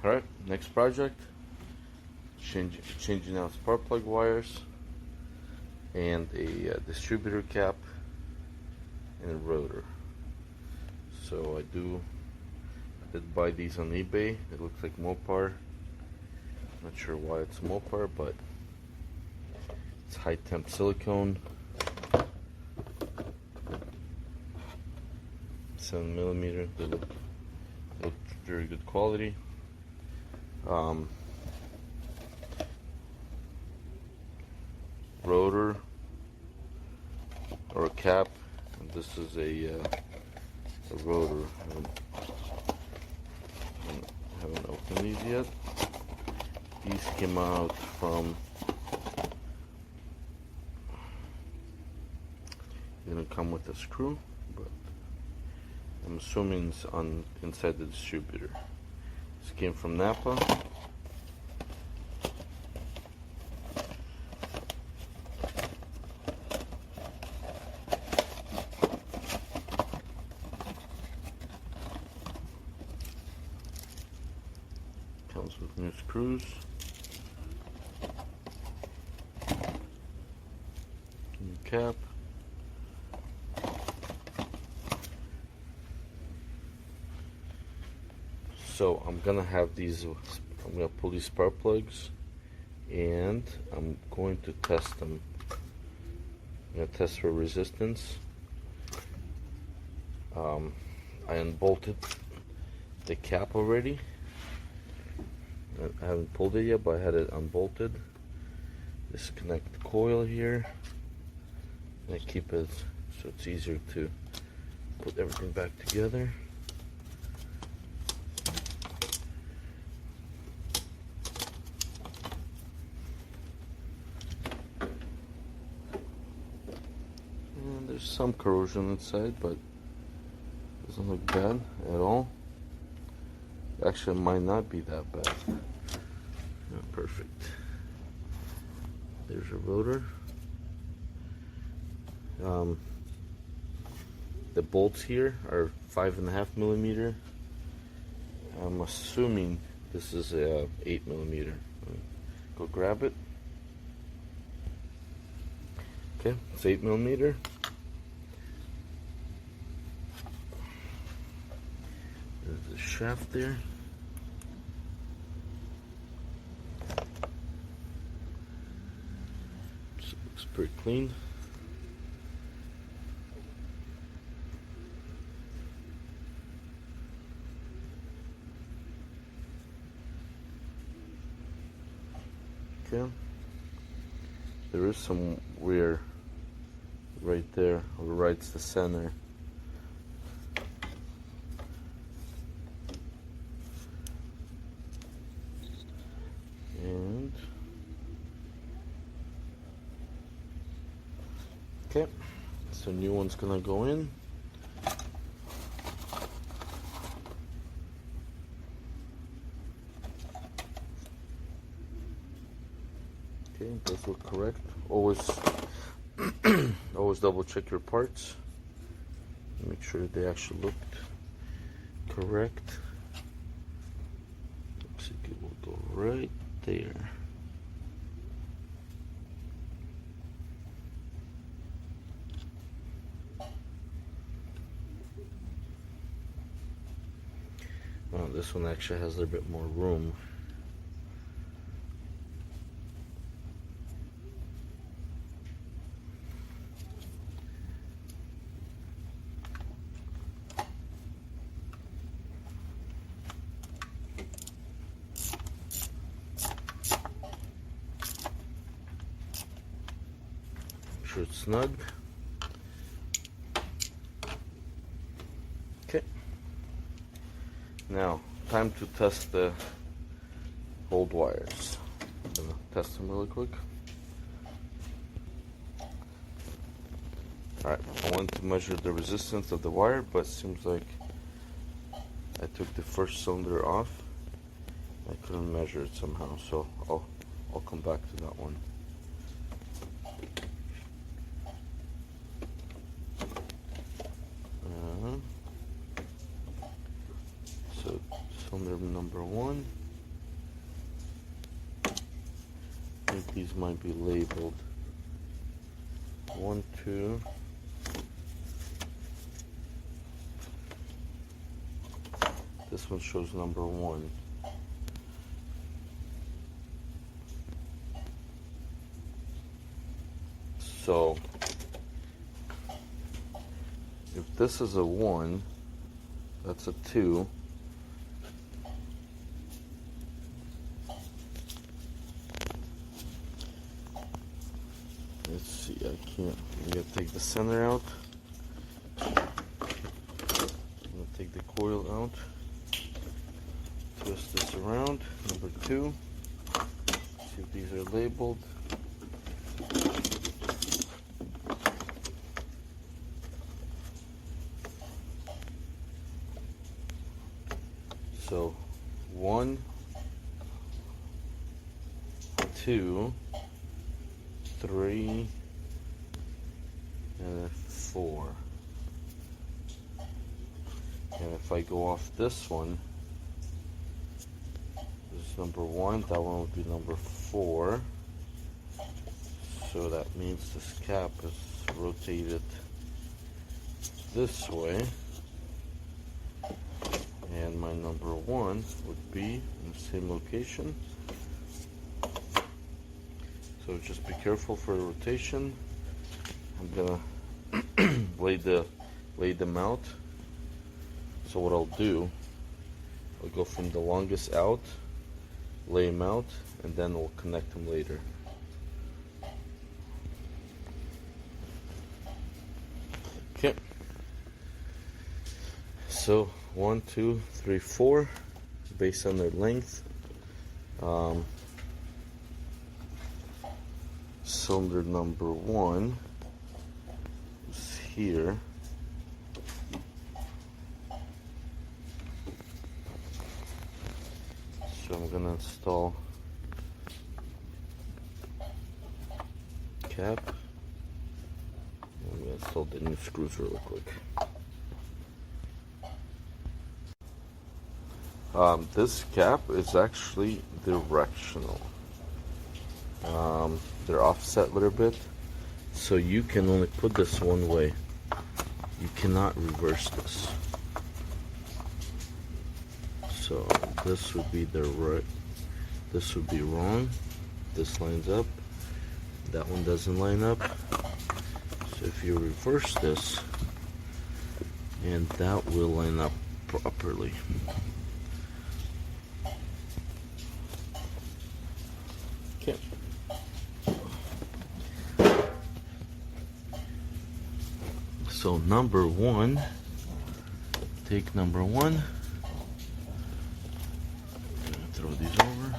Alright, next project. Changing out spark plug wires and a distributor cap and a rotor. So I did buy these on eBay. It looks like Mopar. Not sure why it's Mopar, but it's high temp silicone. 7mm. They look very good quality. Rotor or a cap, and this is a rotor. I haven't opened these yet. These came out from, didn't come with a screw, but I'm assuming it's inside the distributor. This came from Napa. Comes with new screws. New cap. So I'm gonna have these, I'm gonna pull these spark plugs and I'm going to test them. I'm gonna test for resistance. I unbolted the cap already. I haven't pulled it yet, but I had it unbolted. Disconnect the coil here. And I keep it so it's easier to put everything back together. And there's some corrosion inside, but doesn't look bad at all. Actually, it might not be that bad. Yeah, perfect. There's a rotor. The bolts here are 5.5mm. I'm assuming this is a 8mm. Go grab it. Okay, it's 8mm. There's the shaft there. So it looks pretty clean. Okay. There is some wear right there, or right's the center. And okay, so new one's gonna go in. Okay, it does look correct. Always always double check your parts. Make sure they actually looked correct. Looks like it will go right there. Well, this one actually has a little bit more room. Sure it's snug. Okay. Now, time to test the old wires. I'm gonna test them really quick. Alright, I wanted to measure the resistance of the wire, but it seems like I took the first cylinder off. I couldn't measure it somehow, so I'll come back to that one. So cylinder number 1. these might be labeled. 1, 2. This one shows number 1. So if this is a 1, that's a 2. Let's see, I can't. I gotta take the center out. I'm gonna take the coil out. Twist this around. Number 2. See if these are labeled. So 1, 2, 3, and 4. And if I go off this one, this is number 1, that one would be number 4. So that means this cap is rotated this way. And my number 1 would be in the same location. So just be careful for the rotation. I'm gonna lay them out. So what I'll do, I'll go from the longest out, lay them out, and then we'll connect them later. Okay. So 1, 2, 3, 4, based on their length. Cylinder number 1 is here. So I'm gonna install cap. I'm gonna install the new screws really quick. This cap is actually directional. They're offset a little bit, so you can only put this one way. You cannot reverse this. So this would be the right, this would be wrong. This lines up, that one doesn't line up. So if you reverse this, and that will line up properly. Okay. So number 1, take number 1, throw these over,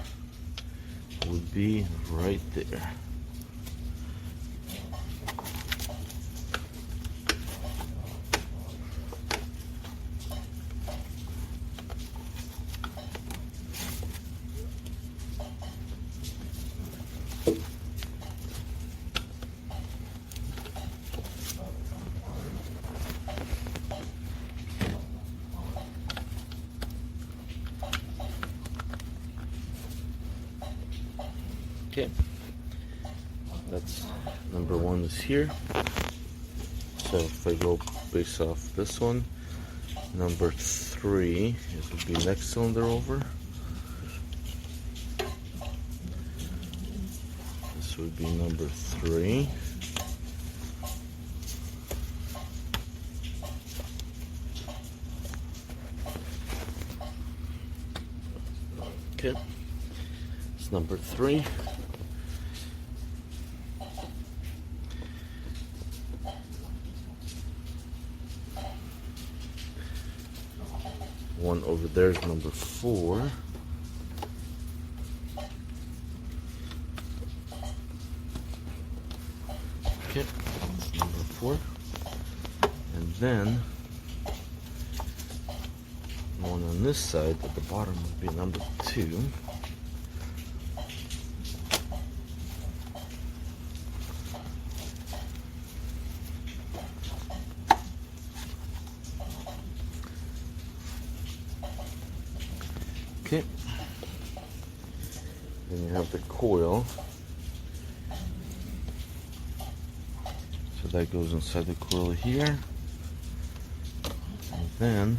would be right there. Okay, that's number 1 is here. So if I go based off this one, number 3 is would be next cylinder over. This would be number 3. Okay, it's number 3. One over there is number 4. Okay, that's number 4. And then one on this side at the bottom would be number 2. Okay, then you have the coil that goes inside the coil here, and then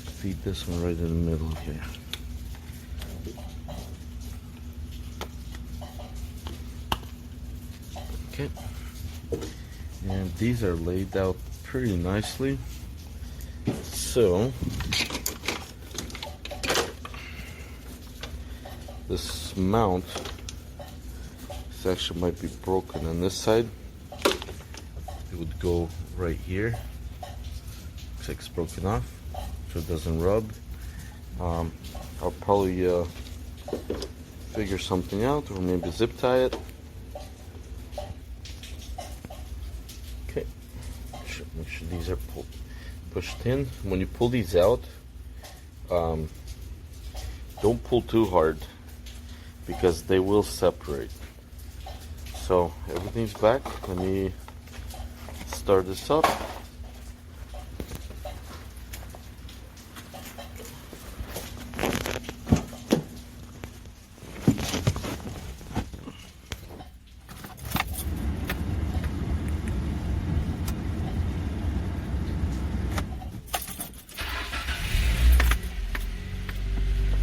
feed this one right in the middle here. Okay, and these are laid out pretty nicely. So this mount, this actually might be broken on this side. It would go right here. Looks like it's broken off, so it doesn't rub. I'll probably figure something out, or maybe zip tie it. Okay, make sure these are pushed in. When you pull these out, don't pull too hard because they will separate. So everything's back. Let me start this up.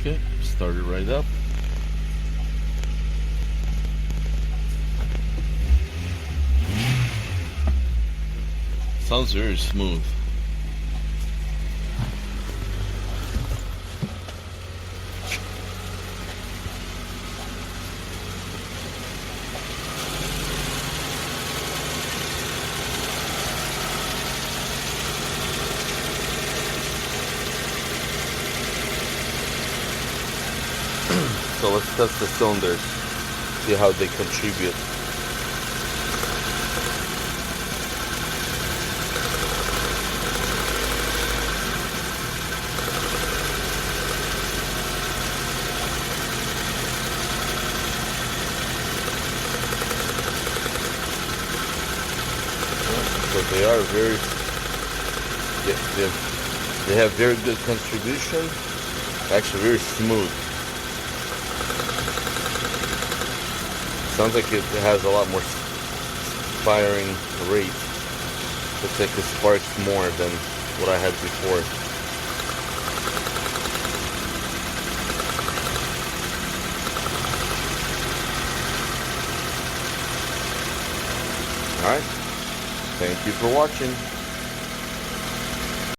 Okay, start it right up. Sounds very smooth. So let's test the cylinders, see how they contribute. So they are very, they have very good contribution, actually very smooth. Sounds like it has a lot more firing rate. Looks like it sparks more than what I had before. Alright, thank you for watching.